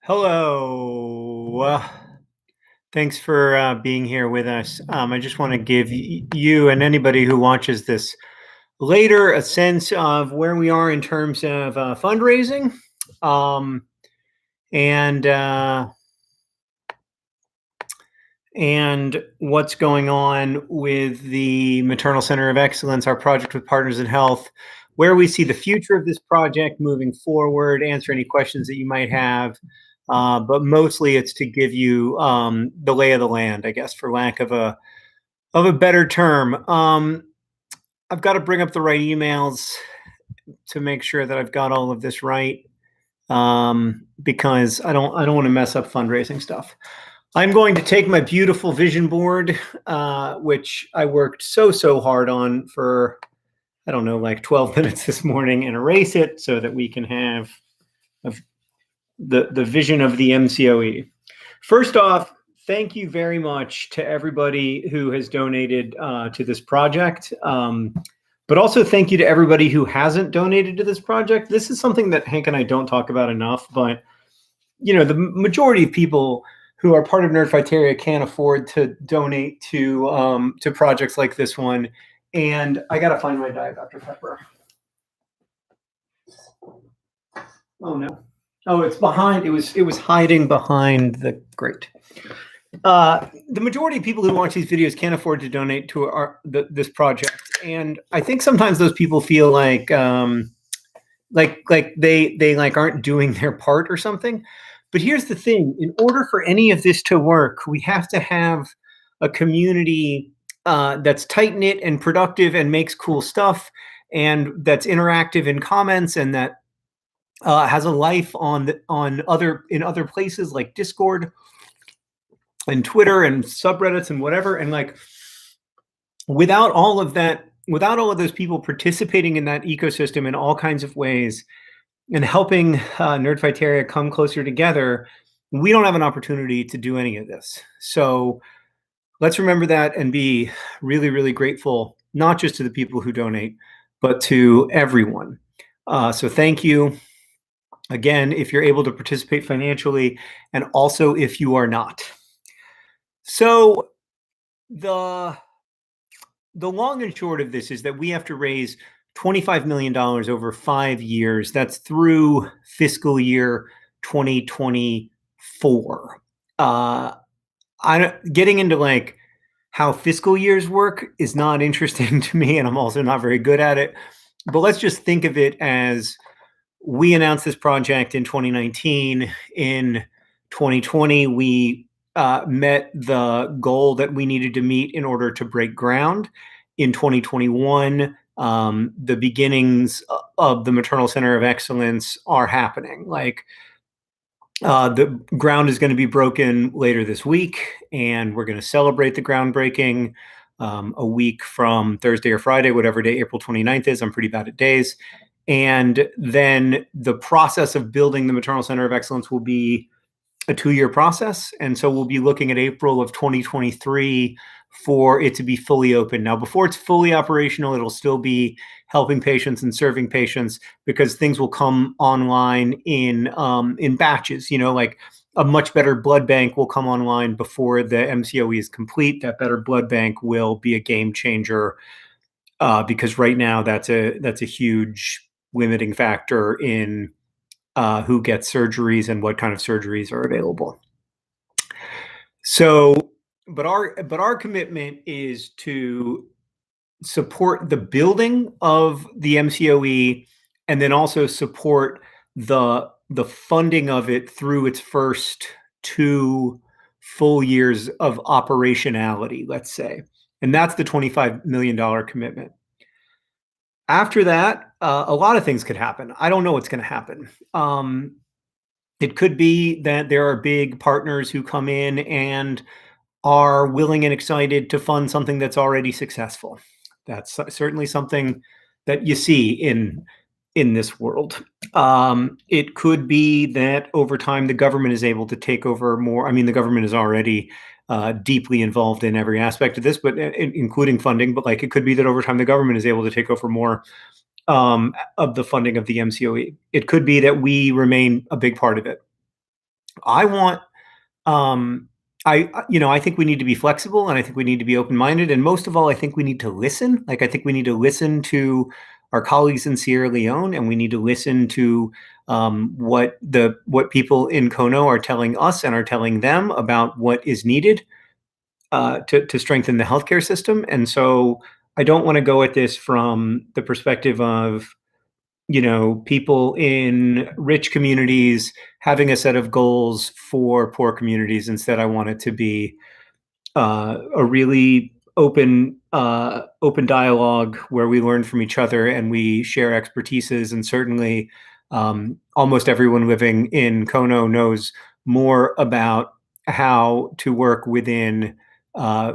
Hello. Thanks for being here with us. I just want to give you and anybody who watches this later a sense of where we are in terms of fundraising, um, and uh, and what's going on with the Maternal Center of Excellence, our project with Partners in Health, where we see the future of this project moving forward, answer any questions that you might have. But mostly it's to give you the lay of the land, I guess, for lack of a better term. I've got to bring up the right emails to make sure that I've got all of this right, because I don't want to mess up fundraising stuff. I'm going to take my beautiful vision board, which I worked so hard on for, I don't know, like 12 minutes this morning, and erase it so that we can have the vision of the MCOE. First off, thank you very much to everybody who has donated to this project. But also thank you to everybody who hasn't donated to this project. This is something that Hank and I don't talk about enough, but the majority of people who are part of Nerdfighteria can't afford to donate to projects like this one. And I gotta find my Diet Dr. Pepper. Oh no. Oh, it's behind. It was hiding behind the grate. The majority of people who watch these videos can't afford to donate to this project, and I think sometimes those people feel like they aren't doing their part or something. But here's the thing: in order for any of this to work, we have to have a community that's tight knit and productive and makes cool stuff, and that's interactive in comments, and that has a life in other places like Discord and Twitter and subreddits and whatever. And without all of those people participating in that ecosystem in all kinds of ways and helping Nerdfighteria come closer together, we don't have an opportunity to do any of this. So let's remember that and be really, really grateful, not just to the people who donate, but to everyone. So thank you. Again, if you're able to participate financially, and also if you are not. So the long and short of this is that we have to raise $25 million over 5 years. That's through fiscal year 2024. Getting into how fiscal years work is not interesting to me, and I'm also not very good at it. But let's just think of it as we announced this project in 2019. In 2020, we met the goal that we needed to meet in order to break ground. In 2021, the beginnings of the Maternal Center of Excellence are happening. The ground is going to be broken later this week, and we're going to celebrate the groundbreaking a week from Thursday or Friday, whatever day April 29th is. I'm pretty bad at days. And then the process of building the Maternal Center of Excellence will be a 2-year process. And so we'll be looking at April of 2023 for it to be fully open. Now, before it's fully operational, it'll still be helping patients and serving patients, because things will come online in batches. A much better blood bank will come online before the MCOE is complete. That better blood bank will be a game changer, because right now that's a huge limiting factor in who gets surgeries and what kind of surgeries are available. So, but our commitment is to support the building of the MCOE, and then also support the funding of it through its first 2 full years of operationality, let's say. And that's the $25 million commitment. After that, a lot of things could happen. I don't know what's going to happen. It could be that there are big partners who come in and are willing and excited to fund something that's already successful. That's certainly something that you see in this world. It could be that over time the government is able to take over more. I mean, the government is already deeply involved in every aspect of this, but including funding. But it could be that over time the government is able to take over more of the funding of the MCOE. It could be that we remain a big part of it. I want um, I think we need to be flexible, and I think we need to be open-minded, and most of all, I think we need to listen. Like, I think we need to listen to our colleagues in Sierra Leone, and we need to listen to what people in Kono are telling us and are telling them about what is needed to strengthen the healthcare system. And so, I don't want to go at this from the perspective of people in rich communities having a set of goals for poor communities. Instead, I want it to be a really open dialogue where we learn from each other and we share expertises. And certainly, almost everyone living in Kono knows more about how to work within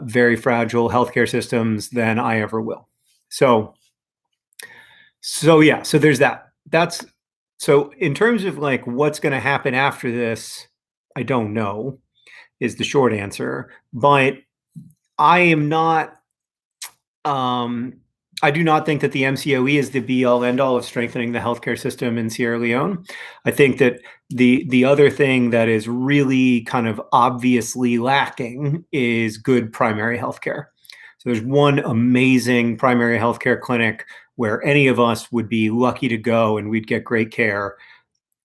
very fragile healthcare systems than I ever will. So yeah, so there's that. That's so in terms of like what's going to happen after this, I don't know is the short answer, but I am not um I do not think that the MCOE is the be all end all of strengthening the healthcare system in Sierra Leone. I think that the other thing that is really kind of obviously lacking is good primary healthcare. So there's one amazing primary healthcare clinic where any of us would be lucky to go and we'd get great care,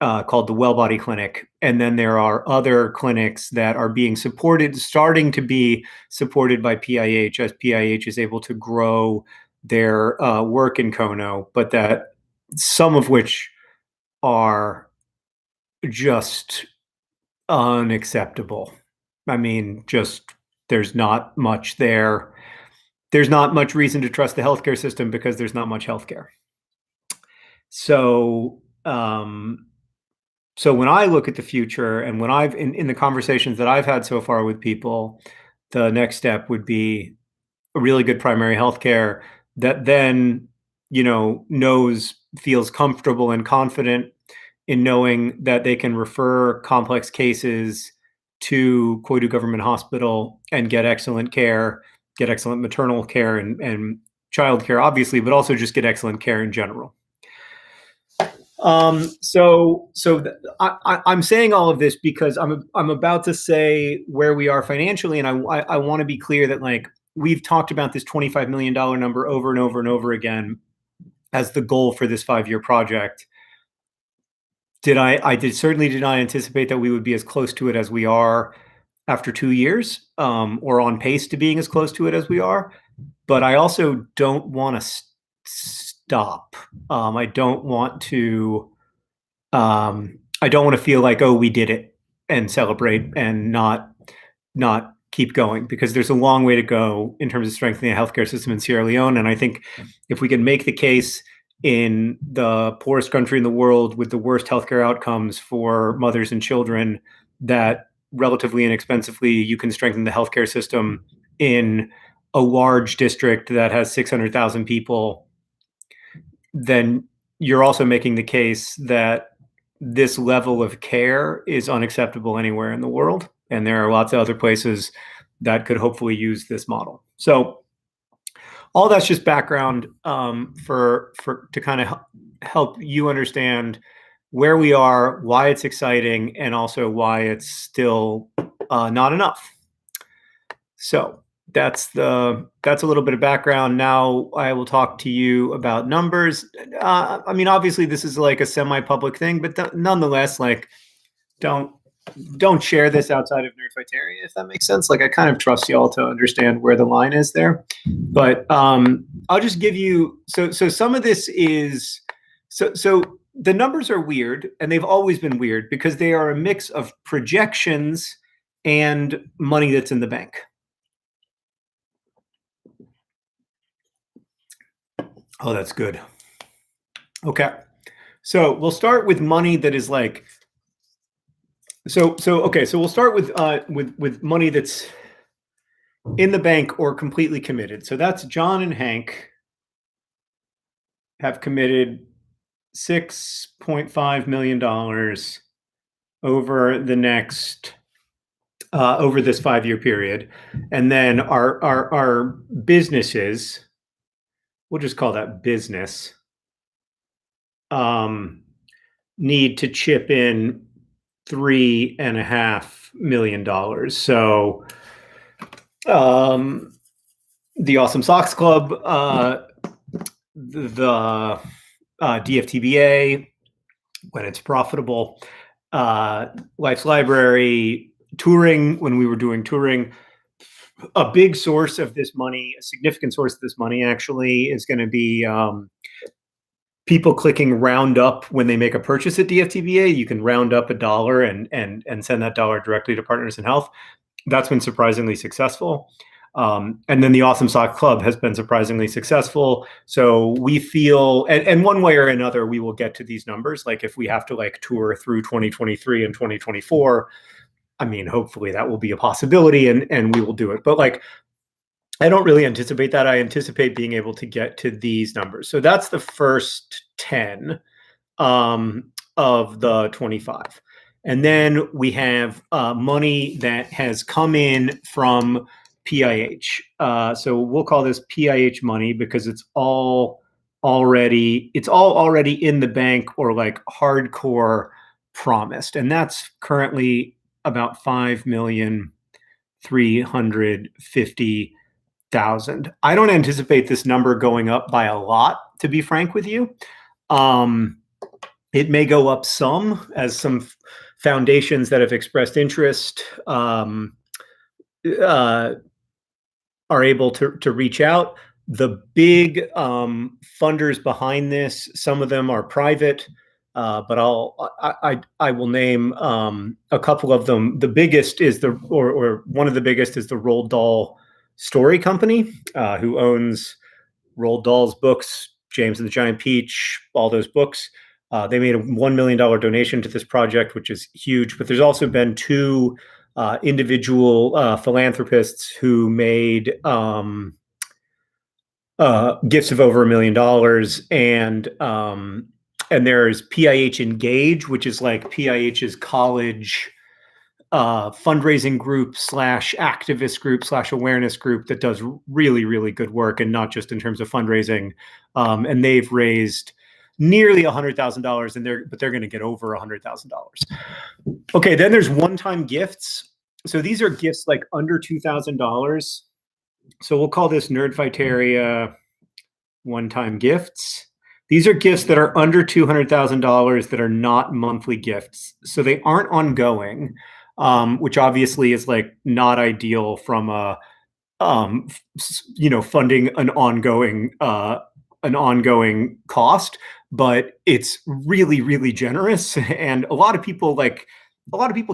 called the Well Body Clinic. And then there are other clinics that are being supported, starting to be supported by PIH as PIH is able to grow their work in Kono, but that some of which are just unacceptable. I mean, just there's not much there. There's not much reason to trust the healthcare system because there's not much healthcare. So, so when I look at the future and when I've in the conversations that I've had so far with people, the next step would be a really good primary healthcare that then, knows, feels comfortable and confident in knowing that they can refer complex cases to Koidu Government Hospital and get excellent care, get excellent maternal care and child care, obviously, but also just get excellent care in general. I'm saying all of this because I'm about to say where we are financially, and I want to be clear that like we've talked about this $25 million number over and over and over again as the goal for this 5-year project. I certainly did not anticipate that we would be as close to it as we are after 2 years, or on pace to being as close to it as we are. But I also don't want to stop. I don't want to. I don't want to feel like, oh, we did it and celebrate and not keep going, because there's a long way to go in terms of strengthening the healthcare system in Sierra Leone. And I think if we can make the case in the poorest country in the world with the worst healthcare outcomes for mothers and children, that relatively inexpensively you can strengthen the healthcare system in a large district that has 600,000 people, then you're also making the case that this level of care is unacceptable anywhere in the world. And there are lots of other places that could hopefully use this model. So all that's just background, for to kind of help you understand where we are, why it's exciting, and also why it's still not enough. So that's a little bit of background. Now I will talk to you about numbers. I mean, obviously this is like a semi-public thing, but nonetheless, like don't share this outside of Nerdfighteria, if that makes sense. Like I kind of trust y'all to understand where the line is there. But I'll just give you so some of this is so the numbers are weird, and they've always been weird because they are a mix of projections and money that's in the bank. Oh, that's good. Okay. So we'll start with money that is like okay, so we'll start with money that's in the bank or completely committed. So that's John and Hank have committed $6.5 million over the next over this 5-year period. And then our businesses, we'll just call that business, need to chip in $3.5 million. So the Awesome Socks Club, the DFTBA, when it's profitable, Life's Library, touring, when we were doing touring. A big source of this money, a significant source of this money actually, is going to be people clicking round up when they make a purchase at DFTBA. You can round up $1 and send that dollar directly to Partners in Health. That's been surprisingly successful. And then the Awesome Sock Club has been surprisingly successful. So we feel, and one way or another, we will get to these numbers. Like if we have to like tour through 2023 and 2024, I mean, hopefully that will be a possibility and we will do it. But like, I don't really anticipate that. I anticipate being able to get to these numbers. So that's the first 10 of the 25. And then we have money that has come in from PIH. So we'll call this PIH money because it's all already in the bank or like hardcore promised. And that's currently about 5,350,000. I don't anticipate this number going up by a lot, to be frank with you. It may go up some as some foundations that have expressed interest are able to reach out. The big funders behind this, some of them are private, but I will name a couple of them. The biggest is or one of the biggest is the Roald Dahl Story Company, who owns Roald Dahl's books, James and the Giant Peach, all those books. They made a $1 million donation to this project, which is huge. But there's also been two individual philanthropists who made gifts of over $1 million, and there's PIH Engage, which is like PIH's college fundraising group / activist group / awareness group that does really, really good work, and not just in terms of fundraising. And they've raised nearly $100,000, but they're going to get over $100,000. Okay, then there's one-time gifts. So these are gifts like under $2,000. So we'll call this Nerdfighteria one-time gifts. These are gifts that are under $200,000 that are not monthly gifts. So they aren't ongoing, which obviously is like not ideal from a, funding an ongoing cost, but it's really, really generous. And a lot of people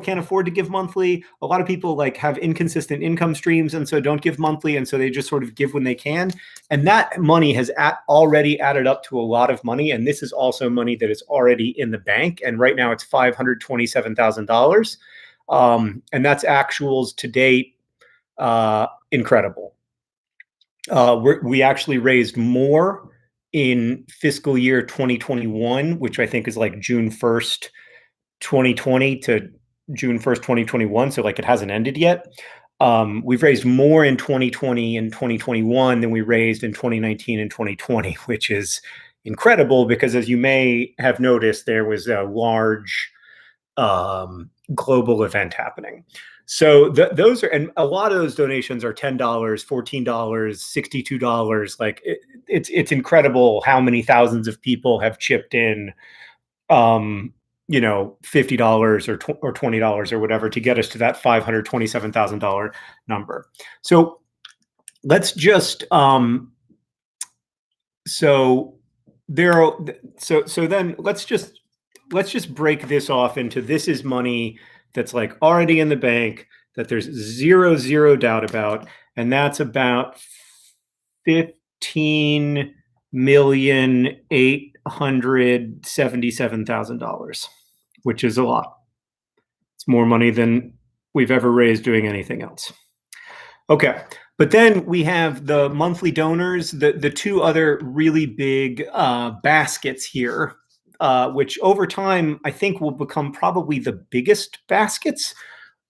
can't afford to give monthly. A lot of people like have inconsistent income streams and so don't give monthly. And so they just sort of give when they can. And that money has already added up to a lot of money. And this is also money that is already in the bank. And right now it's $527,000. And that's actuals to date. Incredible. We actually raised more in fiscal year 2021, which I think is like June 1st, 2020 to June 1st, 2021. So like it hasn't ended yet. We've raised more in 2020 and 2021 than we raised in 2019 and 2020, which is incredible because, as you may have noticed, there was a large global event happening. So those are, and a lot of those donations are $10, $14, $62. Like it's incredible how many thousands of people have chipped in, $50 or $20 or whatever to get us to that $527,000 number. So let's just then let's just break this off into, this is money that's like already in the bank that there's zero doubt about, and that's about $15,877,000, which is a lot. It's more money than we've ever raised doing anything else. Okay, but then we have the monthly donors, the two other really big baskets here, which over time I think will become probably the biggest baskets,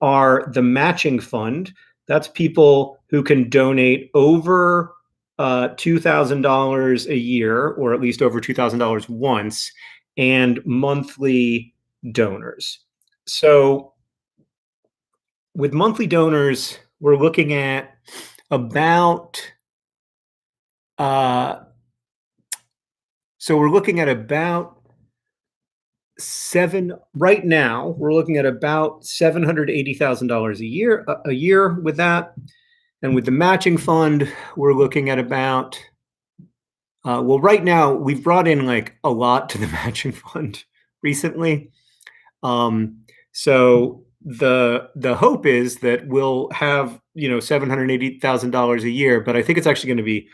are the matching fund. That's people who can donate over $2,000 a year, or at least over $2,000 once, and monthly donors. So with monthly donors, we're looking at about uh, so we're looking at about seven right now. We're looking at about $780,000 a year with that, and with the matching fund, we're looking at about well, right now we've brought in like a lot to the matching fund recently. Um, so the hope is that we'll have $780,000 a year, but I think it's actually going to be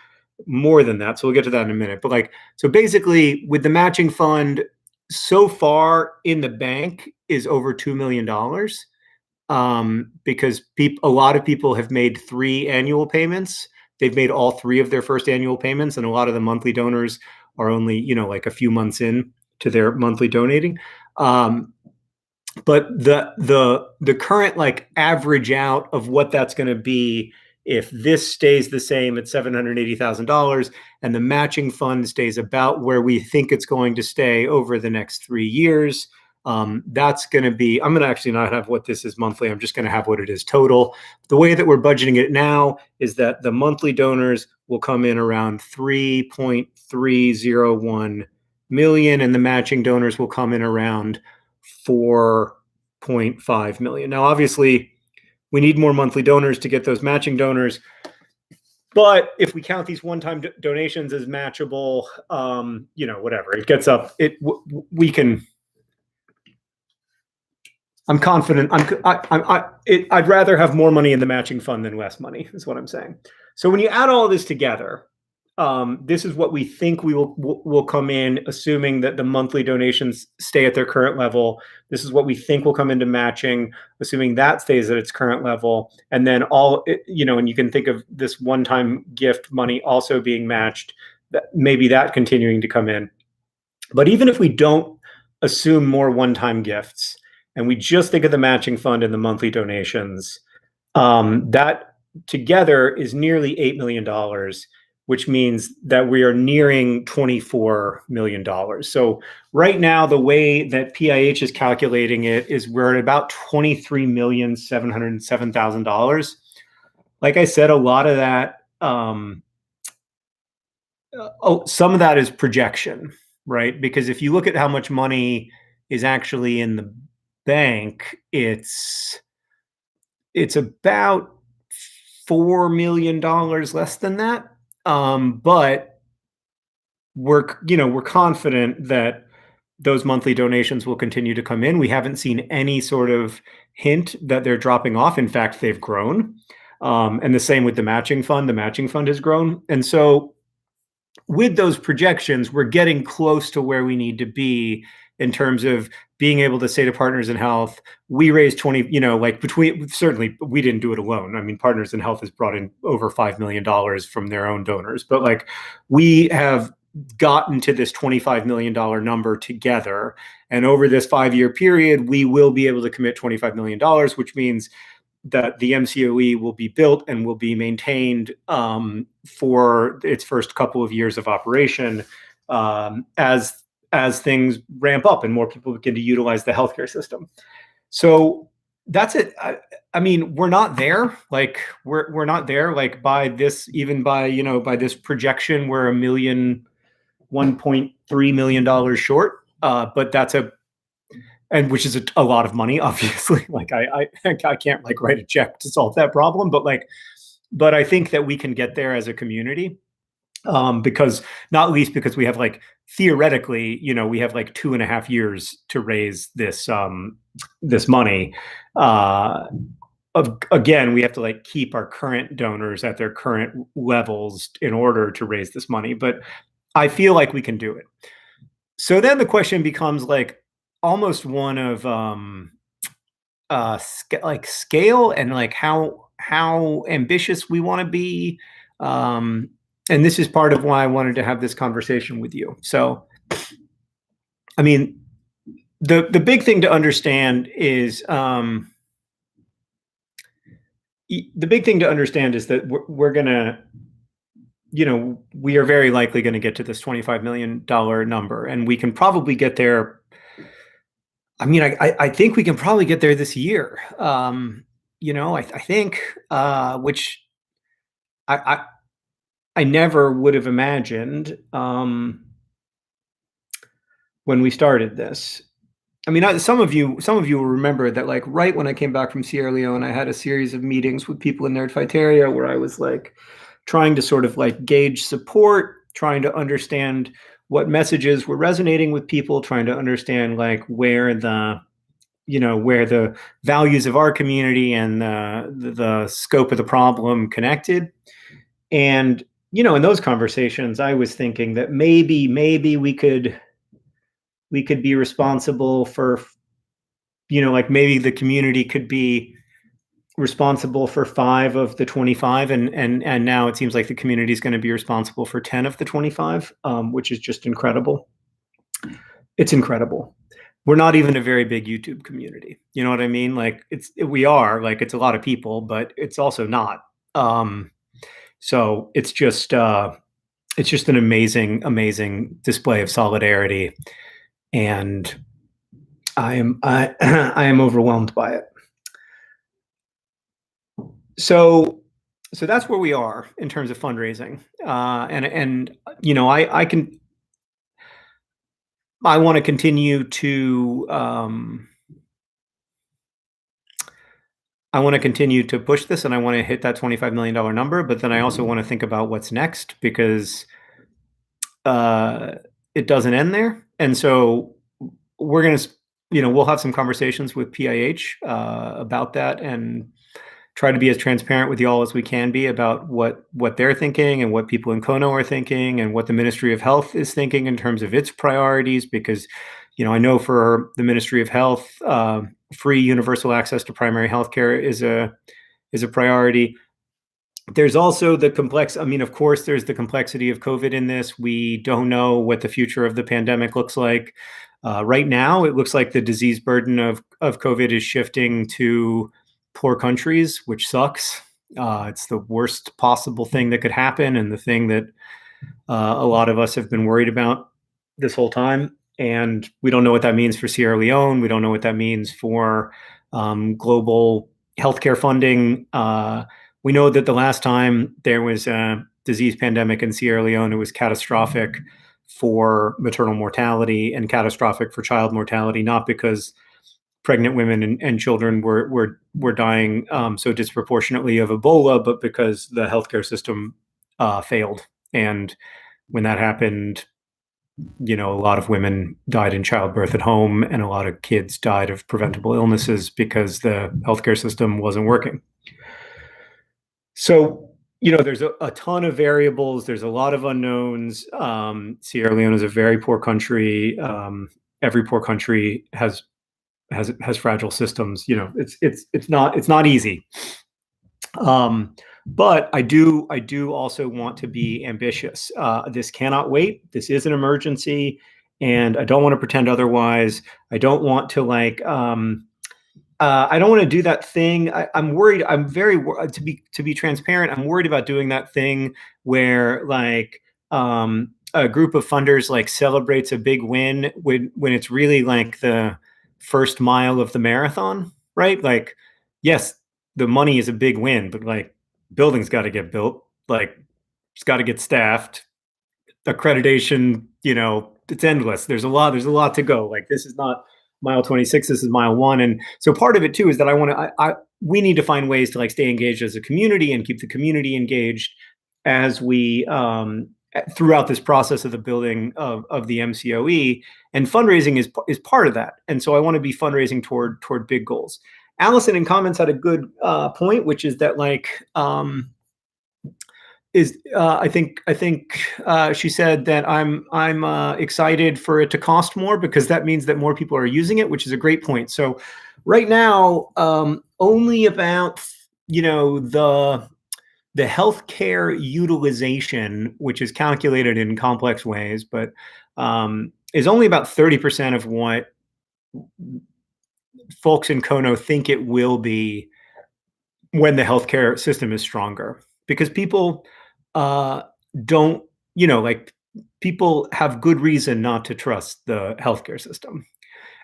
more than that. So we'll get to that in a minute. But like, so basically, with the matching fund, so far in the bank is over $2 million, because a lot of people have made 3 annual payments. They've made all 3 of their first annual payments, and a lot of the monthly donors are only like a few months in to their monthly donating. Um, but the current like average out of what that's going to be if this stays the same at $780,000 and the matching fund stays about where we think it's going to stay over the next 3 years. That's going to be, I'm going to actually not have what this is monthly. I'm just going to have what it is total. The way that we're budgeting it now is that the monthly donors will come in around 3.301 million and the matching donors will come in around 4.5 million. Now, obviously, we need more monthly donors to get those matching donors. But if we count these one-time donations as matchable, whatever it gets up, we can. I'm confident. I'd rather have more money in the matching fund than less money, is what I'm saying. So when you add all of this together, this is what we think we will come in, assuming that the monthly donations stay at their current level. This is what we think will come into matching, assuming that stays at its current level. And then and you can think of this one-time gift money also being matched, maybe that continuing to come in. But even if we don't assume more one-time gifts and we just think of the matching fund and the monthly donations, that together is nearly $8 million, which means that we are nearing $24 million. So right now, the way that PIH is calculating it is we're at about $23,707,000. Like I said, a lot of that, some of that is projection, right? Because if you look at how much money is actually in the bank, it's about $4 million less than that. But we're confident that those monthly donations will continue to come in. We haven't seen any sort of hint that they're dropping off. In fact, they've grown. And the same with the matching fund. The matching fund has grown. And so with those projections, we're getting close to where we need to be in terms of being able to say to Partners in Health, we raised 20, certainly we didn't do it alone. I mean, Partners in Health has brought in over $5 million from their own donors, but like we have gotten to this $25 million number together. And over this 5-year period, we will be able to commit $25 million, which means that the MCOE will be built and will be maintained for its first couple of years of operation, as things ramp up and more people begin to utilize the healthcare system. So that's it. I mean, we're not there. Like we're not there. Like by this, even by by this projection, we're $1.3 million short. But that's which is a lot of money, obviously. Like I can't like write a check to solve that problem, but I think that we can get there as a community, because not least because we have like theoretically, we have like 2.5 years to raise this money. Again, we have to like keep our current donors at their current levels in order to raise this money, but I feel like we can do it. So then the question becomes like almost one of like scale and like how ambitious we want to be. And this is part of why I wanted to have this conversation with you. So, I mean, the big thing to understand is that we're gonna, we are very likely going to get to this $25 million number, and we can probably get there. I mean, I think we can probably get there this year. I think, which I, I I never would have imagined when we started this. I mean, some of you will remember that, like, right when I came back from Sierra Leone, I had a series of meetings with people in Nerdfighteria where I was like trying to sort of like gauge support, trying to understand what messages were resonating with people, trying to understand like where the values of our community and the scope of the problem connected. And in those conversations, I was thinking that maybe we could be responsible for, like maybe the community could be responsible for 5 of the 25, and now it seems like the community is going to be responsible for 10 of the 25, which is just incredible. It's incredible. We're not even a very big YouTube community. You know what I mean? Like we are like it's a lot of people, but it's also not. Um, so it's just an amazing display of solidarity, and I am overwhelmed by it. So so that's where we are in terms of fundraising, and I want to continue to push this, and I want to hit that $25 million number. But then I also want to think about what's next, because uh, it doesn't end there. And so we're gonna, we'll have some conversations with PIH about that, and try to be as transparent with y'all as we can be about what they're thinking and what people in Kono are thinking and what the Ministry of Health is thinking in terms of its priorities. Because, I know for the Ministry of Health, free universal access to primary healthcare is a priority. There's also the complex. I mean, of course, there's the complexity of COVID in this. We don't know what the future of the pandemic looks like. Right now, it looks like the disease burden of COVID is shifting to poor countries, which sucks. It's the worst possible thing that could happen, and the thing that a lot of us have been worried about this whole time. And we don't know what that means for Sierra Leone. We don't know what that means for global healthcare funding. We know that the last time there was a disease pandemic in Sierra Leone, it was catastrophic for maternal mortality and catastrophic for child mortality, not because pregnant women and children were dying so disproportionately of Ebola, but because the healthcare system failed. And when that happened, a lot of women died in childbirth at home, and a lot of kids died of preventable illnesses because the healthcare system wasn't working. So, there's a ton of variables. There's a lot of unknowns. Sierra Leone is a very poor country. Every poor country has fragile systems. It's not easy. But I do also want to be ambitious. This cannot wait. This is an emergency, and I don't want to pretend otherwise. I don't want to I don't want to do that thing. I'm worried. I'm very to be transparent. I'm worried about doing that thing where like a group of funders like celebrates a big win when it's really like the first mile of the marathon, right? Like, yes, the money is a big win, but like buildings got to get built. Like, it's got to get staffed. Accreditation, it's endless. There's a lot to go. Like, this is not mile 26, this is mile 1. And so part of it too is that we need to find ways to like stay engaged as a community and keep the community engaged as we throughout this process of the building of the MCOE, and fundraising is part of that. And so I want to be fundraising toward big goals. Allison in comments had a good point, which is that like I think she said that I'm excited for it to cost more, because that means that more people are using it, which is a great point. So right now, only about the healthcare utilization, which is calculated in complex ways, but is only about 30% of what folks in Kono think it will be when the healthcare system is stronger. Because people don't, like people have good reason not to trust the healthcare system.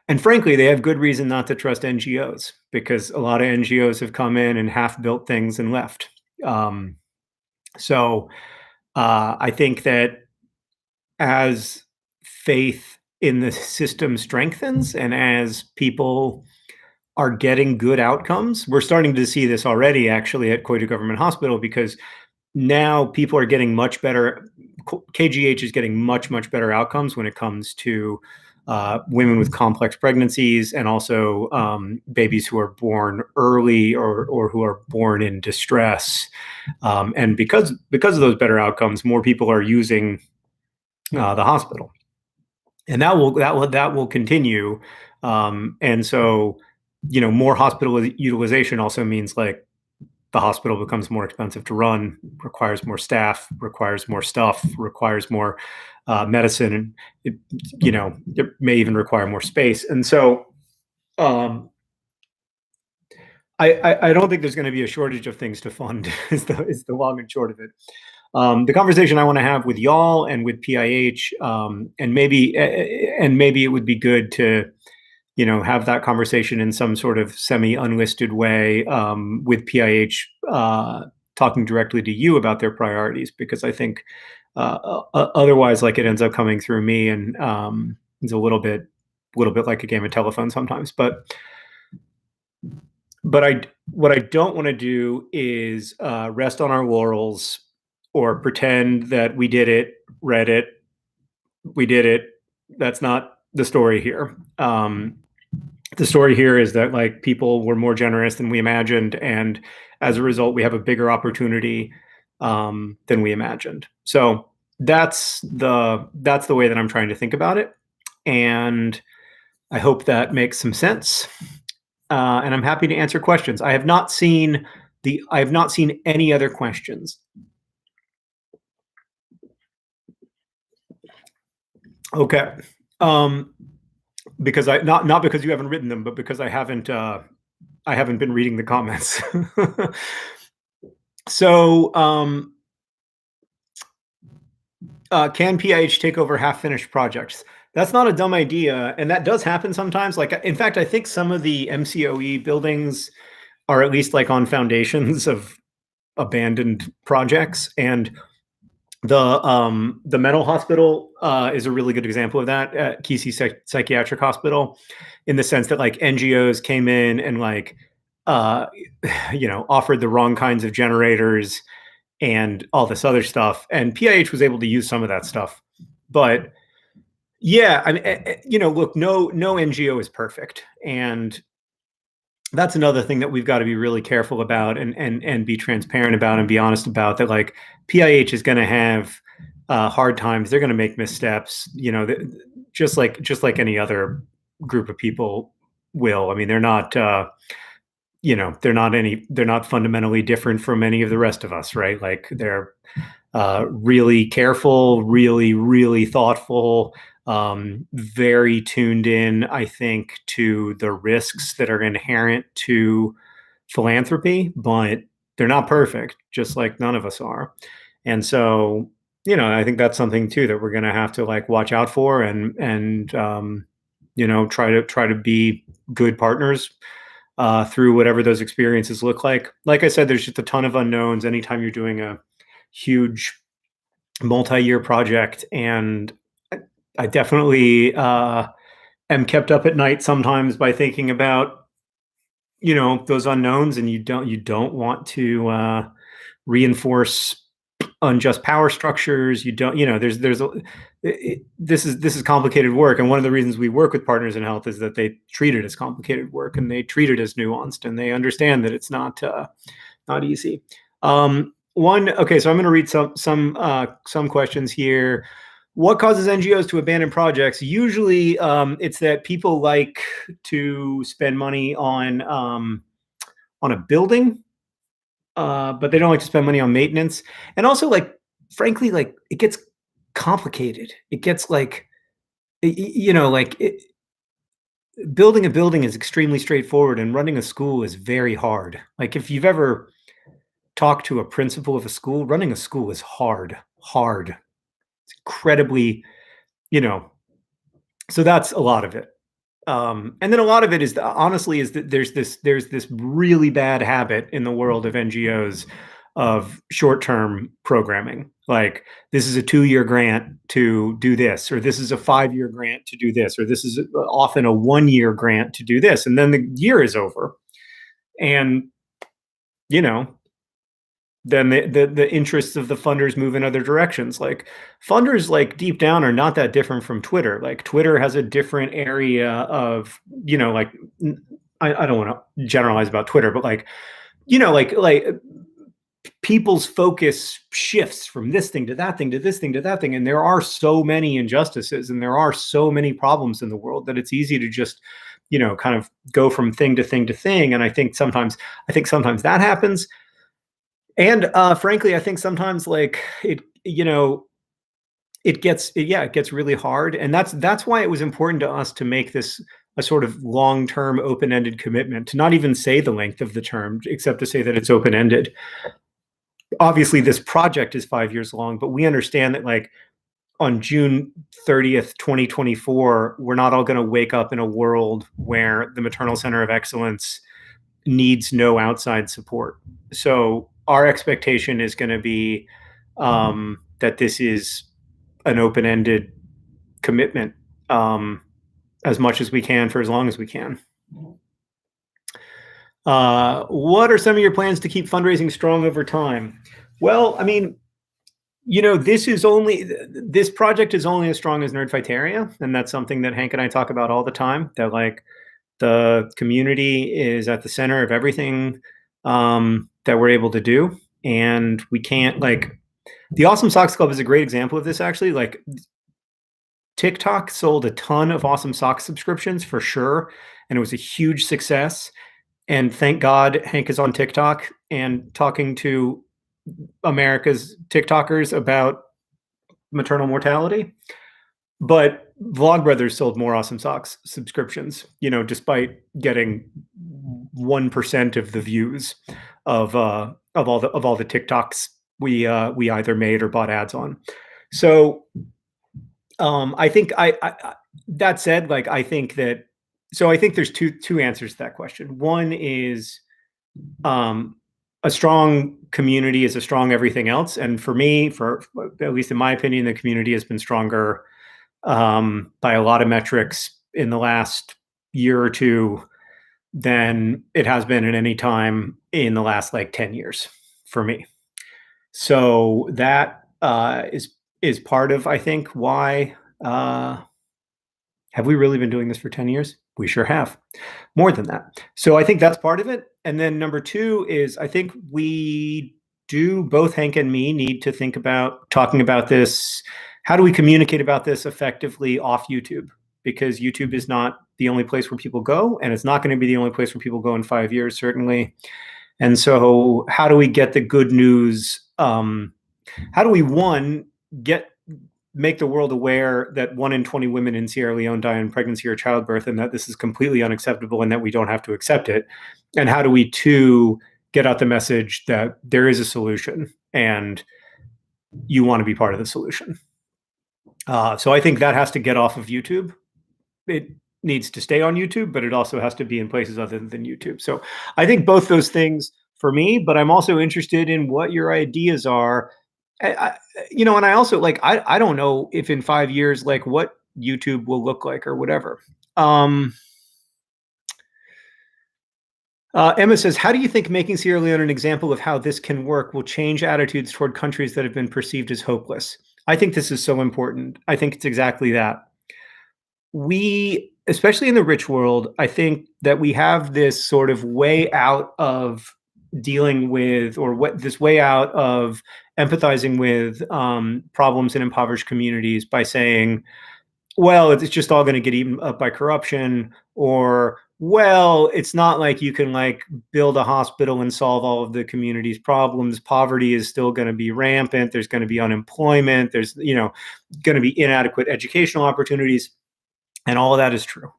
And frankly, they have good reason not to trust NGOs because a lot of NGOs have come in and half built things and left. Um, so I think that as faith in the system strengthens and as people are getting good outcomes, we're starting to see this already actually at Koidu Government Hospital because now people are getting much better. KGH is getting much better outcomes when it comes to women with complex pregnancies and also babies who are born early or who are born in distress. And because of those better outcomes, more people are using the hospital, and that will continue. And so, more hospital utilization also means like the hospital becomes more expensive to run, requires more staff, requires more stuff, requires more medicine, and it may even require more space. And so, um, I don't think there's going to be a shortage of things to fund. Is the long and short of it. The conversation I want to have with y'all and with PIH, and maybe it would be good to have that conversation in some sort of semi-unlisted way with PIH talking directly to you about their priorities, because I think otherwise, like, it ends up coming through me, and it's a little bit like a game of telephone sometimes. But what I don't want to do is rest on our laurels or pretend that we did it, read it, we did it. That's not the story here. The story here is that, like, people were more generous than we imagined, and as a result, we have a bigger opportunity than we imagined. So that's the way that I'm trying to think about it, and I hope that makes some sense. And I'm happy to answer questions. I have not seen any other questions. Okay. Because not because you haven't written them, but because I haven't been reading the comments. So, can PIH take over half finished projects? That's not a dumb idea, and that does happen sometimes. Like, in fact, I think some of the MCOE buildings are at least like on foundations of abandoned projects, and the mental hospital is a really good example of that at Kesey Psychiatric Hospital, in the sense that, like, NGOs came in and, like, uh, offered the wrong kinds of generators and all this other stuff, and PIH was able to use some of that stuff. But yeah, I mean, look, no NGO is perfect, and that's another thing that we've got to be really careful about, and be transparent about, and be honest about, that, like, PIH is going to have hard times. They're going to make missteps, just like any other group of people will. I mean, they're not fundamentally different from any of the rest of us, right? Like, they're really careful, really thoughtful, very tuned in, I think, to the risks that are inherent to philanthropy, but they're not perfect, just like none of us are. And so, I think that's something too that we're going to have to, like, watch out for, and try to be good partners through whatever those experiences look like. Like I said, there's just a ton of unknowns anytime you're doing a huge multi-year project, and I definitely am kept up at night sometimes by thinking about those unknowns, and you don't want to reinforce unjust power structures. You don't, this is complicated work, and one of the reasons we work with Partners in Health is that they treat it as complicated work, and they treat it as nuanced, and they understand that it's not easy. Okay, so I'm going to read some questions here. What causes NGOs to abandon projects? Usually, it's that people like to spend money on a building, but they don't like to spend money on maintenance. And also, like, frankly, like, it gets complicated. It gets like, building a building is extremely straightforward, and running a school is very hard. Like, if you've ever talked to a principal of a school, running a school is hard. It's incredibly, you know, so that's a lot of it. And then a lot of it is honestly is that there's this really bad habit in the world of NGOs of short-term programming. Like, this is a 2-year grant to do this, or this is a 5-year grant to do this, or this is often a 1-year grant to do this, and then the year is over, and you know then the interests of the funders move in other directions. Like, funders, like, deep down are not that different from Twitter. Like, Twitter has a different area of, like, I don't want to generalize about Twitter, but like, like people's focus shifts from this thing to that thing to this thing to that thing, and there are so many injustices and there are so many problems in the world that it's easy to just kind of go from thing to thing to thing. And I think sometimes that happens. And frankly, I think sometimes, like, it gets really hard, and that's why it was important to us to make this a sort of long-term, open-ended commitment, to not even say the length of the term, except to say that it's open-ended. Obviously, this project is 5 years long, but we understand that, like, on June 30th, 2024, we're not all going to wake up in a world where the Maternal Center of Excellence needs no outside support. So our expectation is going to be that this is an open-ended commitment, as much as we can for as long as we can. What are some of your plans to keep fundraising strong over time? Well, I mean, this project is only as strong as Nerdfighteria, and that's something that Hank and I talk about all the time. That, like, the community is at the center of everything that we're able to do, and we can't, like, the Awesome Socks Club is a great example of this, actually. Like, TikTok sold a ton of Awesome Socks subscriptions for sure, and it was a huge success. And thank God Hank is on TikTok and talking to America's TikTokers about maternal mortality. But Vlogbrothers sold more Awesome Socks subscriptions, despite getting 1% of the views of all the TikToks we either made or bought ads on. So I think that said, like, I think there's two answers to that question. One is a strong community is a strong everything else, and for me, for at least in my opinion, the community has been stronger by a lot of metrics in the last year or two than it has been at any time in the last, like, 10 years for me. So that is part of, I think, why have we really been doing this for 10 years? We sure have. More than that. So I think that's part of it. And then number two is, I think we do, both Hank and me, need to think about talking about this. How do we communicate about this effectively off YouTube? Because YouTube is not the only place where people go, and it's not going to be the only place where people go in 5 years, certainly. And so how do we get the good news? How do we, one, make the world aware that 1 in 20 women in Sierra Leone die in pregnancy or childbirth, and that this is completely unacceptable and that we don't have to accept it? And how do we, two, get out the message that there is a solution and you want to be part of the solution? So I think that has to get off of YouTube. It needs to stay on YouTube, but it also has to be in places other than YouTube. So I think both those things for me, but I'm also interested in what your ideas are. And I also, like, I don't know if in 5 years, like, what YouTube will look like or whatever. Emma says, how do you think making Sierra Leone an example of how this can work will change attitudes toward countries that have been perceived as hopeless? I think this is so important. I think it's exactly that. We, especially in the rich world, I think that we have this sort of way out of dealing with, or this way out of empathizing with problems in impoverished communities by saying, well, it's just all going to get eaten up by corruption, or, well, it's not like you can, like, build a hospital and solve all of the community's problems. Poverty is still going to be rampant. There's going to be unemployment. There's, going to be inadequate educational opportunities. And all of that is true.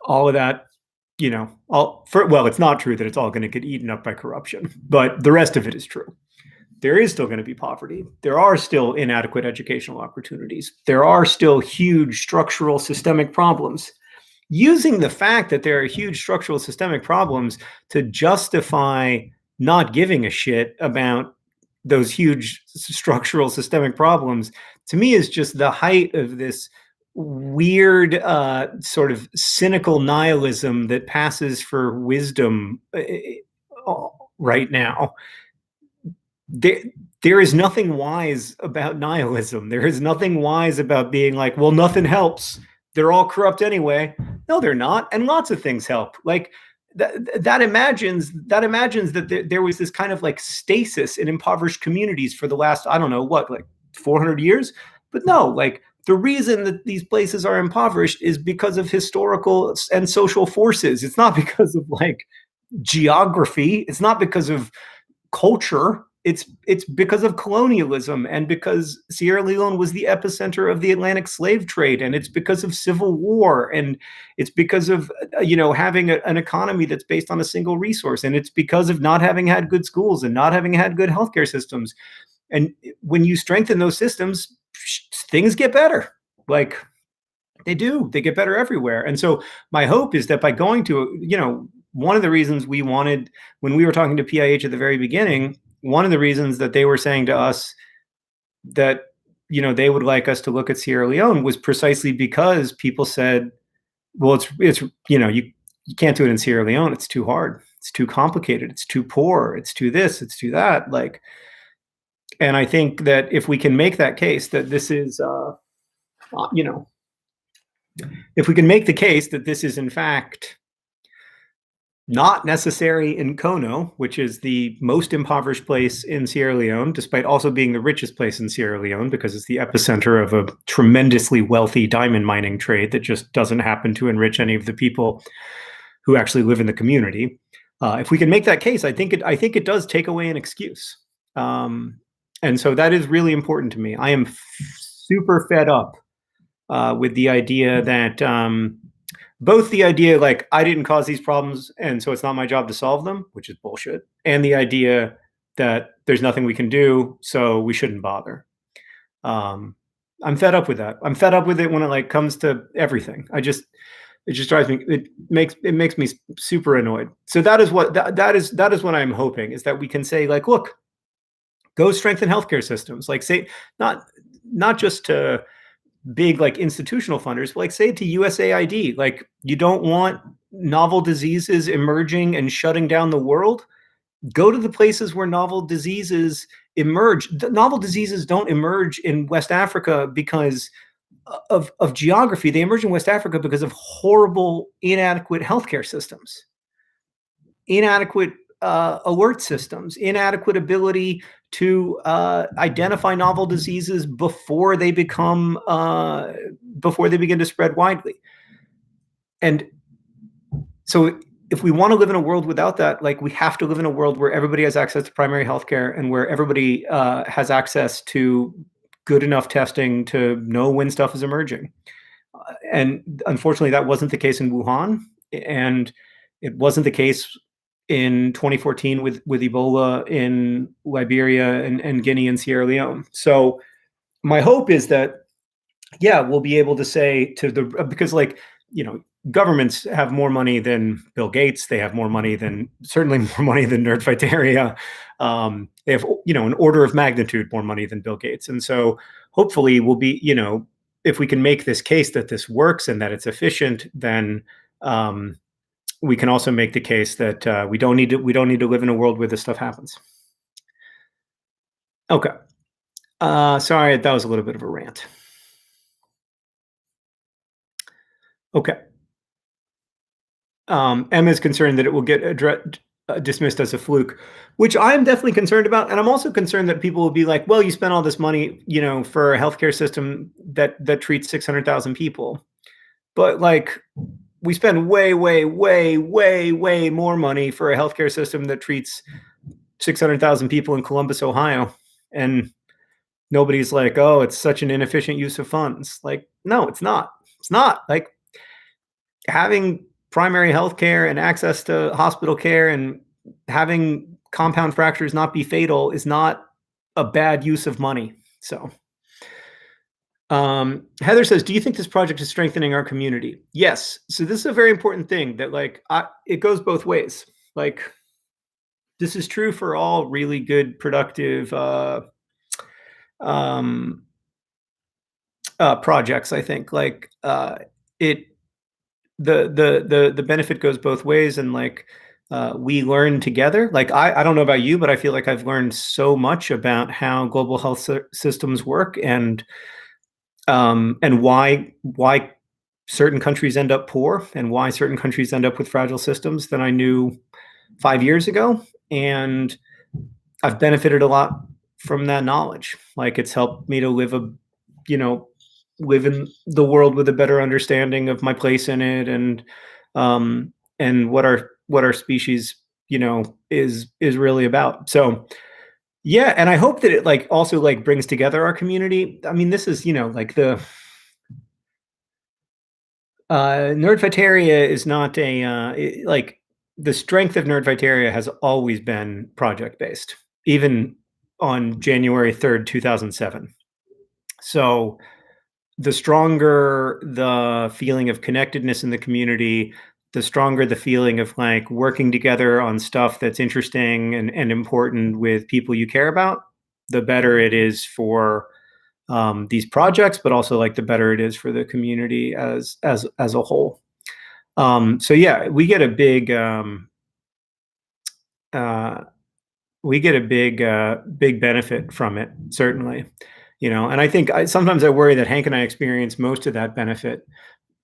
All of that, it's not true that it's all going to get eaten up by corruption, but the rest of it is true. There is still going to be poverty. There are still inadequate educational opportunities. There are still huge structural systemic problems. using the fact that there are huge structural systemic problems to justify not giving a shit about those huge structural systemic problems, to me, is just the height of this weird sort of cynical nihilism that passes for wisdom right now. there there is nothing wise about nihilism. There is nothing wise about being like, well, nothing helps. They're all corrupt anyway. No, they're not, and lots of things help. Like that imagines that there was this kind of like stasis in impoverished communities for the last, I don't know what, like 400 years. But no, like the reason that these places are impoverished is because of historical and social forces. It's not because of like geography. It's not because of culture. It's because of colonialism, and because Sierra Leone was the epicenter of the Atlantic slave trade, and it's because of civil war, and it's because of having an economy that's based on a single resource, and it's because of not having had good schools and not having had good healthcare systems. And when you strengthen those systems, things get better. Like they do. They get better everywhere. And so my hope is that by going to, one of the reasons we wanted, when we were talking to PIH at the very beginning, one of the reasons that they were saying to us that, they would like us to look at Sierra Leone was precisely because people said, well, you can't do it in Sierra Leone. It's too hard. It's too complicated. It's too poor. It's too this. It's too that. Like, and I think that if we can make that case that this is, if we can make the case that this is in fact not necessary in Kono, which is the most impoverished place in Sierra Leone, despite also being the richest place in Sierra Leone, because it's the epicenter of a tremendously wealthy diamond mining trade that just doesn't happen to enrich any of the people who actually live in the community. If we can make that case, I think it does take away an excuse. And so that is really important to me. I am super fed up with the idea that both the idea like I didn't cause these problems and so it's not my job to solve them, which is bullshit, and the idea that there's nothing we can do, so we shouldn't bother. I'm fed up with that. I'm fed up with it when it like comes to everything. It just drives me. It makes me super annoyed. So that is what what I'm hoping, is that we can say like, look, go strengthen healthcare systems. Like say not just to big like institutional funders, like say to USAID, like you don't want novel diseases emerging and shutting down the world. Go to the places where novel diseases emerge. The novel diseases don't emerge in West Africa because of geography. They emerge in West Africa because of horrible, inadequate healthcare systems, inadequate alert systems, inadequate ability to identify novel diseases before they begin to spread widely. And so if we want to live in a world without that, like we have to live in a world where everybody has access to primary healthcare and where everybody has access to good enough testing to know when stuff is emerging. And unfortunately, that wasn't the case in Wuhan, and it wasn't the case in 2014 with Ebola in Liberia and Guinea and Sierra Leone. So my hope is that, yeah, we'll be able to say to because like, governments have more money than Bill Gates. They have certainly more money than Nerdfighteria. They have, an order of magnitude more money than Bill Gates. And so hopefully we'll be, if we can make this case that this works and that it's efficient, then we can also make the case that we don't need to live in a world where this stuff happens. Okay. Sorry, that was a little bit of a rant. Okay. Emma is concerned that it will get dismissed as a fluke, which I'm definitely concerned about. And I'm also concerned that people will be like, well, you spent all this money, for a healthcare system that treats 600,000 people. But like, we spend way, way, way, way, way more money for a healthcare system that treats 600,000 people in Columbus, Ohio. And nobody's like, oh, it's such an inefficient use of funds. Like, no, it's not. It's not. Like, having primary health care and access to hospital care and having compound fractures not be fatal is not a bad use of money. So Heather says, "Do you think this project is strengthening our community?" Yes. So this is a very important thing that like it goes both ways. Like this is true for all really good, productive um, projects. I think like it the benefit goes both ways, and like we learn together. Like I don't know about you, but I feel like I've learned so much about how global health systems work, and why certain countries end up poor and why certain countries end up with fragile systems than I knew 5 years ago. And I've benefited a lot from that knowledge. Like it's helped me to you know, live in the world with a better understanding of my place in it, and what our species, is really about. So yeah, and I hope that it like also like brings together our community. I mean, this is, like the Nerdfighteria is not like the strength of Nerdfighteria has always been project based, even on January 3rd, 2007. So the stronger the feeling of connectedness in the community, the stronger the feeling of like working together on stuff that's interesting and important with people you care about, the better it is for these projects, but also like the better it is for the community as a whole. So yeah, uh, we get a big benefit from it, certainly. And I think sometimes I worry that Hank and I experience most of that benefit,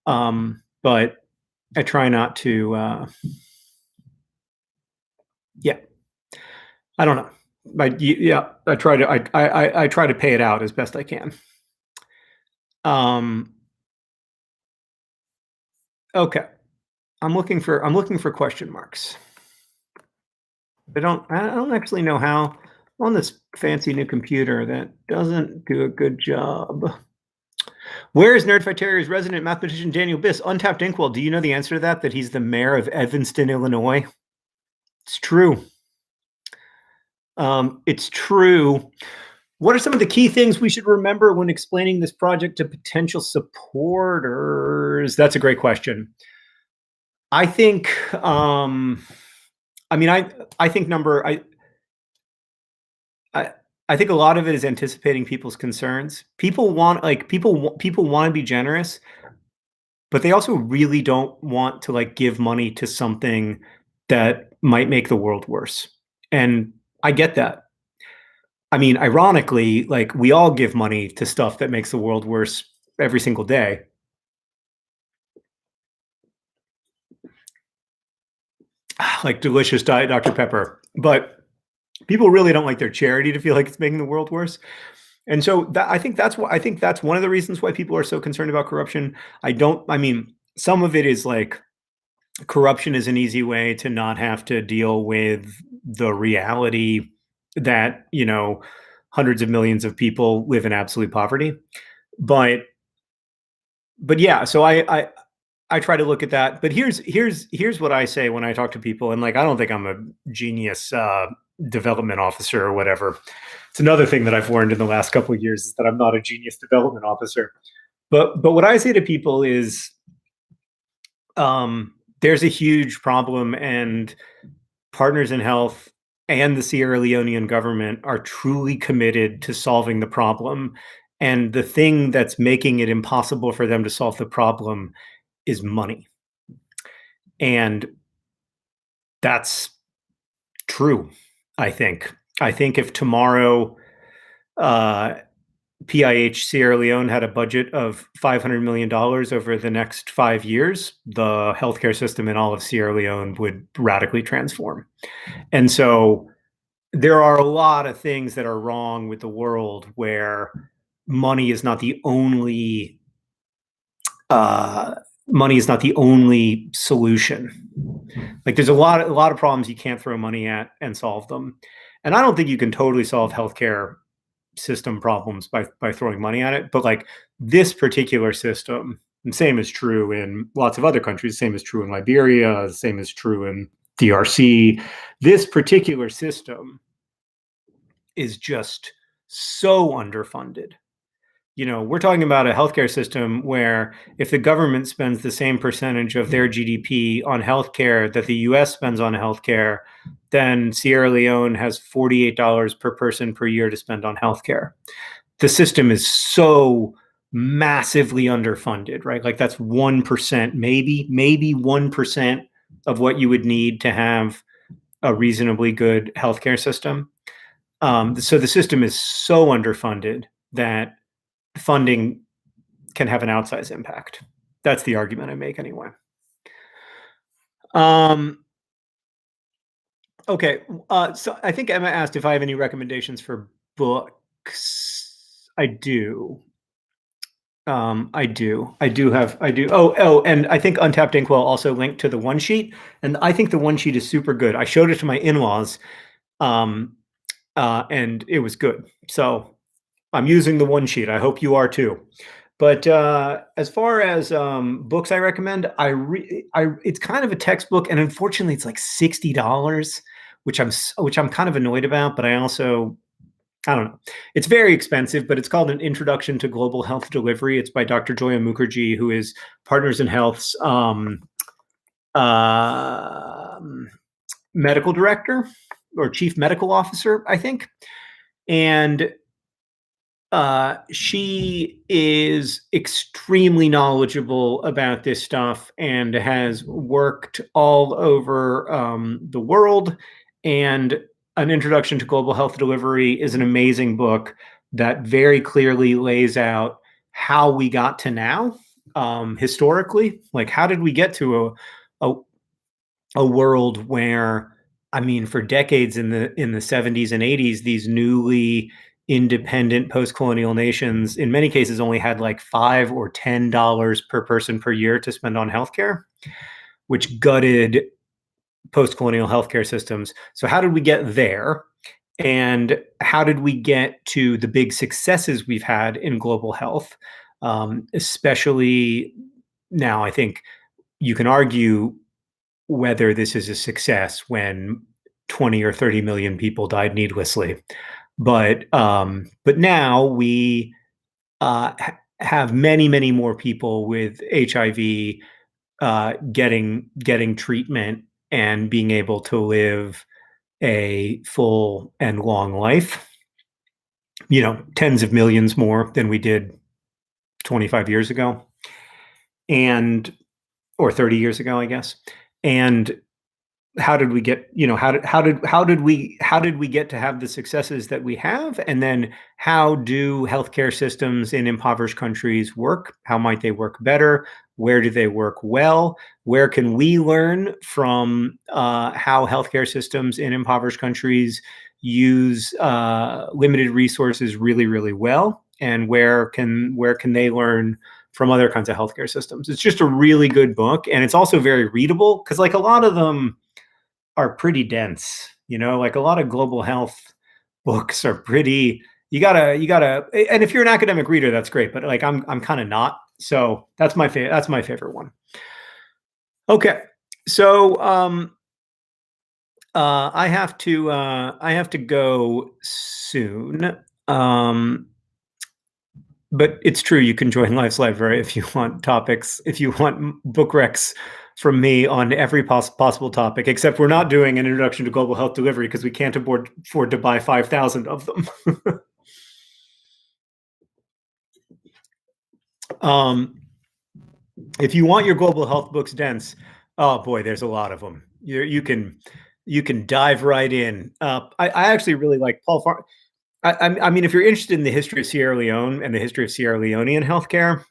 but I try not to. Yeah, I don't know, but yeah, I try to pay it out as best I can. Um, okay, I'm looking for question marks. I don't actually know how on this fancy new computer that doesn't do a good job. Where is Nerdfighteria's resident mathematician Daniel Biss? Untapped Inkwell. Do you know the answer to that? That he's the mayor of Evanston, Illinois? It's true. It's true. What are some of the key things we should remember when explaining this project to potential supporters? That's a great question. I think. I mean, I think I I think a lot of it is anticipating people's concerns. People want to be generous, but they also really don't want to like give money to something that might make the world worse. And I get that. I mean, ironically, like we all give money to stuff that makes the world worse every single day, like delicious Diet Dr. Pepper. But people really don't like their charity to feel like it's making the world worse. And so I think that's one of the reasons why people are so concerned about corruption. I mean, some of it is like corruption is an easy way to not have to deal with the reality that, hundreds of millions of people live in absolute poverty. But yeah, so I try to look at that. But here's what I say when I talk to people, and like I don't think I'm a genius development officer or whatever. It's another thing that I've learned in the last couple of years is that I'm not a genius development officer. But what I say to people is there's a huge problem, and Partners in Health and the Sierra Leonean government are truly committed to solving the problem. And the thing that's making it impossible for them to solve the problem is money. And that's true, I think. I think if tomorrow uh, PIH Sierra Leone had a budget of $500 million over the next 5 years, the healthcare system in all of Sierra Leone would radically transform. And so there are a lot of things that are wrong with the world where money is not the only uh, money is not the only solution. Like there's a lot of problems you can't throw money at and solve them. And I don't think you can totally solve healthcare system problems by throwing money at it. But like this particular system, the same is true in lots of other countries. The same is true in Liberia. The same is true in DRC. This particular system is just so underfunded. we're talking about a healthcare system where if the government spends the same percentage of their GDP on healthcare that the US spends on healthcare, then Sierra Leone has $48 per person per year to spend on healthcare. The system is so massively underfunded, right? Like that's 1%, maybe 1% of what you would need to have a reasonably good healthcare system. So the system is so underfunded that funding can have an outsized impact. That's the argument I make anyway. Um, okay. So I think Emma asked if I have any recommendations for books. I do. I do. And I think Untapped Inkwell also linked to the one sheet, and I think the one sheet is super good. I showed it to my in-laws, um, and it was good. So I'm using the one sheet. I hope you are too. But as far as books I recommend, it's kind of a textbook, and unfortunately, it's like $60, which I'm kind of annoyed about. But I don't know. It's very expensive, but it's called An Introduction to Global Health Delivery. It's by Dr. Joya Mukherjee, who is Partners in Health's medical director or chief medical officer, I think. And she is extremely knowledgeable about this stuff and has worked all over the world. And An Introduction to Global Health Delivery is an amazing book that very clearly lays out how we got to now, historically. Like, how did we get to a world where, I mean, for decades in the 70s and 80s, these newly independent post-colonial nations in many cases only had like $5 or $10 per person per year to spend on healthcare, which gutted post-colonial healthcare systems. So how did we get there? And how did we get to the big successes we've had in global health? Especially now, I think you can argue whether this is a success when 20 or 30 million people died needlessly. But now we have many more people with HIV getting treatment and being able to live a full and long life. Tens of millions more than we did 25 years ago, or 30 years ago, I guess. And how did we get how did we get to have the successes that we have, and then how do healthcare systems in impoverished countries work? How might they work better? Where do they work well? Where can we learn from how healthcare systems in impoverished countries use limited resources really well, and where can they learn from other kinds of healthcare systems? It's just a really good book, and it's also very readable because like a lot of them are pretty dense, like a lot of global health books are pretty, you gotta, and if you're an academic reader, that's great. But like, I'm kind of not. So that's my favorite one. Okay. So, I have to go soon. But it's true, you can join Life's Library if you want book recs from me on every possible topic, except we're not doing An Introduction to Global Health Delivery because we can't afford to buy 5,000 of them. If you want your global health books dense, oh boy, there's a lot of them. You can dive right in. I actually really like Paul Farmer. I mean, if you're interested in the history of Sierra Leone and the history of Sierra Leonean healthcare,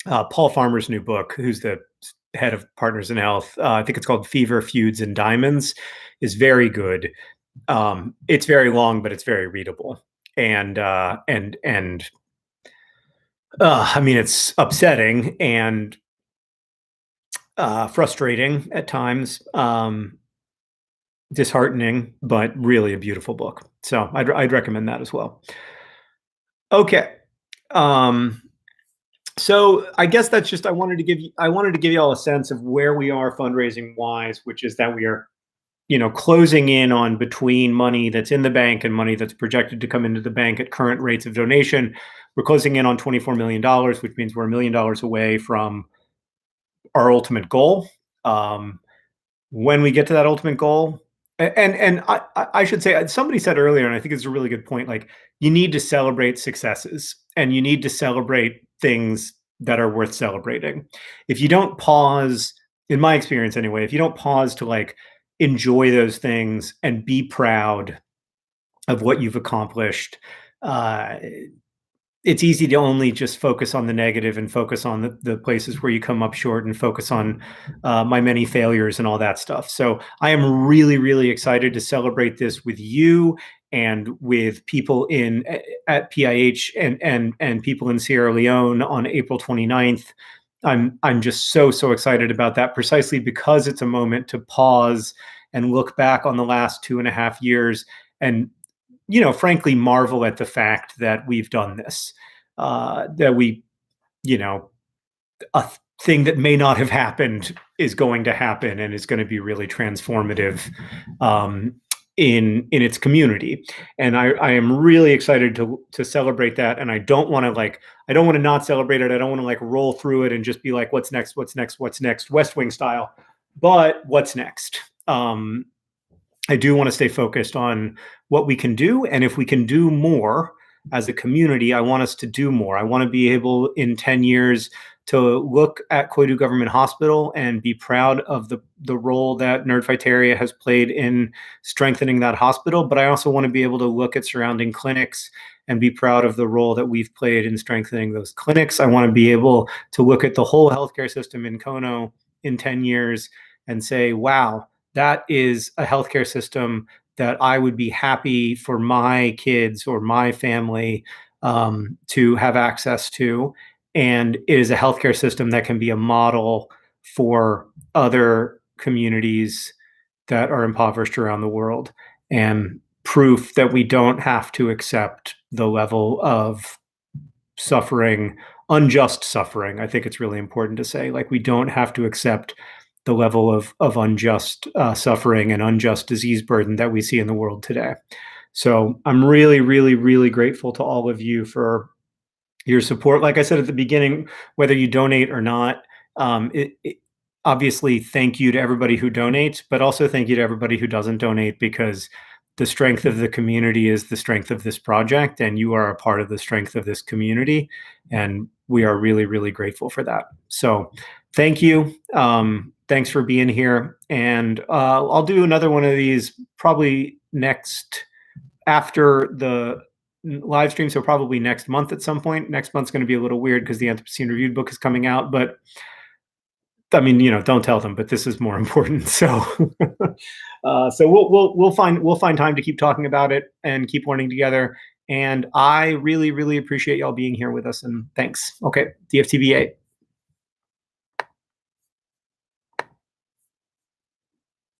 Paul Farmer's new book, who's the head of Partners in Health, I think it's called Fever, Feuds, and Diamonds, is very good. It's very long, but it's very readable. And I mean, it's upsetting and frustrating at times, disheartening, but really a beautiful book. So I'd recommend that as well. Okay. So I guess that's just, I wanted to give you all a sense of where we are fundraising wise, which is that we are, closing in on between money that's in the bank and money that's projected to come into the bank at current rates of donation. we're closing in on $24 million, which means we're $1 million away from our ultimate goal. Um, when we get to that ultimate goal, and I should say, somebody said earlier, and I think it's a really good point. Like, you need to celebrate successes, and you need to celebrate things that are worth celebrating. If you don't pause, in my experience anyway, if you don't pause to like enjoy those things and be proud of what you've accomplished, uh, it's easy to only just focus on the negative and focus on the places where you come up short and focus on my many failures and all that stuff. So I am really, really excited to celebrate this with you and with people in at PIH and people in Sierra Leone on April 29th. I'm just so excited about that, precisely because it's a moment to pause and look back on the last 2.5 years and, frankly, marvel at the fact that we've done this, that we, you know, a thing that may not have happened is going to happen and is going to be really transformative um, in its community. And I am really excited to celebrate that. And I don't want to not celebrate it. I don't want to like roll through it and just be like, what's next? What's next? What's next? West Wing style. But what's next? I do want to stay focused on what we can do. And if we can do more as a community, I want us to do more. I want to be able in 10 years to look at Koidu Government Hospital and be proud of the role that Nerdfighteria has played in strengthening that hospital. But I also want to be able to look at surrounding clinics and be proud of the role that we've played in strengthening those clinics. I want to be able to look at the whole healthcare system in Kono in 10 years and say, wow, that is a healthcare system that I would be happy for my kids or my family to have access to. And it is a healthcare system that can be a model for other communities that are impoverished around the world, and proof that we don't have to accept the level of suffering, unjust suffering. I think it's really important to say, like, we don't have to accept the level of unjust suffering and unjust disease burden that we see in the world today. So I'm really, really, really grateful to all of you for your support. Like I said at the beginning, whether you donate or not, obviously thank you to everybody who donates, but also thank you to everybody who doesn't donate, because the strength of the community is the strength of this project, and you are a part of the strength of this community. And we are really, really grateful for that. So thank you. Thanks for being here. And I'll do another one of these probably after the live stream. So probably next month at some point. Next month's going to be a little weird because the Anthropocene Reviewed book is coming out, but I mean, don't tell them, but this is more important. So, so we'll find time to keep talking about it and keep learning together. And I really, really appreciate y'all being here with us. And thanks. Okay, DFTBA.